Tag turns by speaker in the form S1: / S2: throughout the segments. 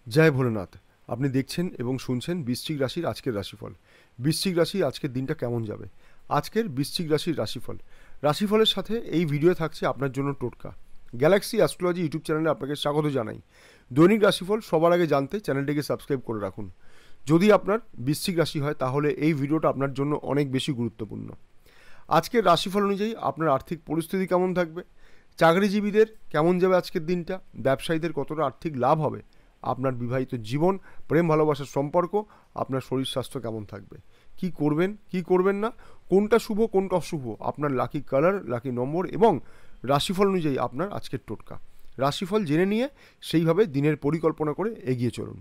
S1: জয় ভোলেনাথ। আপনি দেখছেন এবং শুনছেন বৃশ্চিক রাশির আজকের রাশিফল। বৃশ্চিক রাশির আজকের দিনটা কেমন যাবে? আজকের বৃশ্চিক রাশির রাশিফল। রাশিফলের সাথে এই ভিডিও থাকছে আপনার জন্য টোটকা। গ্যালাক্সি অ্যাস্ট্রোলজি ইউটিউব চ্যানেলে আপনাকে স্বাগত জানাই। দৈনিক রাশিফল সবার আগে জানতে চ্যানেলটিকে সাবস্ক্রাইব করে রাখুন। যদি আপনার বৃশ্চিক রাশি হয় তাহলে এই ভিডিওটা আপনার জন্য অনেক বেশি গুরুত্বপূর্ণ। আজকের রাশিফল অনুযায়ী আপনার আর্থিক পরিস্থিতি কেমন থাকবে, চাকরিজীবীদের কেমন যাবে আজকের দিনটা, ব্যবসায়ীদের কতটা আর্থিক লাভ হবে, আপনার বিবাহিত জীবন, প্রেম ভালোবাসার সম্পর্ক, আপনার শরীর স্বাস্থ্য কেমন থাকবে, কি করবেন কি করবেন না, কোনটা শুভ কোনটা অশুভ, আপনার লাকি কালার, লাকি নম্বর এবং রাশিফল অনুযায়ী আপনার আজকের টোটকা। রাশিফল জেনে নিয়ে সেইভাবে দিনের পরিকল্পনা করে এগিয়ে চলুন।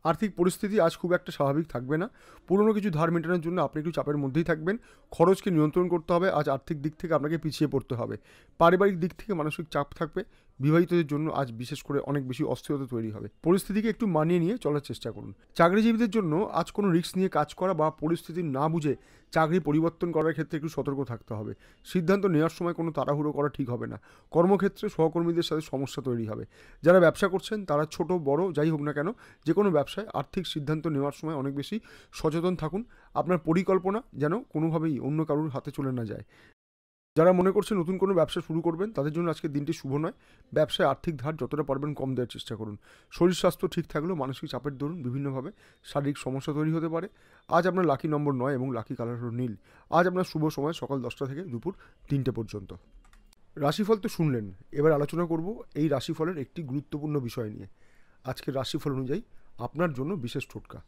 S1: আর্থিক পরিস্থিতি আজ খুব একটা স্বাভাবিক থাকবে না। পুরনো কিছু ধার মেটানোর জন্য আপনি একটু চাপের মধ্যেই থাকবেন। খরচকে নিয়ন্ত্রণ করতে হবে। আজ আর্থিক দিক থেকে আপনাকে পিছিয়ে পড়তে হবে। পারিবারিক দিক থেকে মানসিক চাপ থাকবে। বিবাহিতদের জন্য আজ বিশেষ করে অনেক বেশি অস্থিরতা তৈরি হবে। পরিস্থিতিকে একটু মানিয়ে নিয়ে চলার চেষ্টা করুন। চাকরিজীবীদের জন্য আজ কোনো রিস্ক নিয়ে কাজ করা বা পরিস্থিতি না বুঝে চাকরি পরিবর্তন করার ক্ষেত্রে একটু সতর্ক থাকতে হবে। সিদ্ধান্ত নেওয়ার সময় কোনো তাড়াহুড়ো করা ঠিক হবে না। কর্মক্ষেত্রে সহকর্মীদের সাথে সমস্যা তৈরি হবে। যারা ব্যবসা করছেন তারা ছোট বড় যাই হোক না কেন, যে কোনো ব্যবসায় আর্থিক সিদ্ধান্ত নেওয়ার সময় অনেক বেশি সচেতন থাকুন। আপনার পরিকল্পনা যেন কোনোভাবেই অন্য কারোর হাতে চলে না যায়। যারা মনে করছেন নতুন কোনো ব্যবসা শুরু করবেন তাদের জন্য আজকের দিনটি শুভ নয়। ব্যবসায় আর্থিক ধার যতটা পারবেন কম দেওয়ার চেষ্টা করুন। শরীর স্বাস্থ্য ঠিক থাকলেও মানসিক চাপের দরুন বিভিন্নভাবে শারীরিক সমস্যা তৈরি হতে পারে। আজ আপনার লাকি নম্বর 9 এবং লাকি কালার হল নীল। আজ আপনার শুভ সময় সকাল 10টা থেকে দুপুর 3টে পর্যন্ত। রাশিফল তো শুনলেন, এবার আলোচনা করব এই রাশিফলের একটি গুরুত্বপূর্ণ বিষয় নিয়ে। আজকের রাশিফল অনুযায়ী আপনার জন্য বিশেষ টোটকা।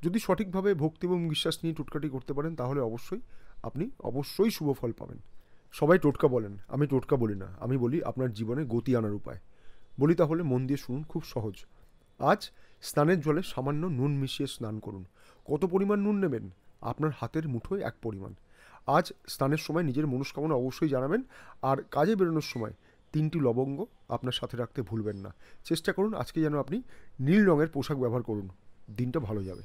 S1: যদি সঠিকভাবে ভক্তি এবং বিশ্বাস নিয়ে টোটকাটি করতে পারেন তাহলে আপনি অবশ্যই শুভ ফল পাবেন। সবাই টোটকা বলেন, আমি টোটকা বলি না, আমি বলি আপনার জীবনে গতি আনার উপায়। বলি তাহলে মন দিয়ে শুনুন, খুব সহজ। আজ স্নানের জলে সামান্য নুন মিশিয়ে স্নান করুন। কত পরিমাণ নুন নেবেন? আপনার হাতের মুঠোয় এক পরিমাণ। আজ স্নানের সময় নিজের মনস্কামনা অবশ্যই জানাবেন। আর কাজে বেরোনোর সময় 3টি লবঙ্গ আপনার সাথে রাখতে ভুলবেন না। চেষ্টা করুন আজকে যেন আপনি নীল রঙের পোশাক ব্যবহার করুন। দিনটা ভালো যাবে।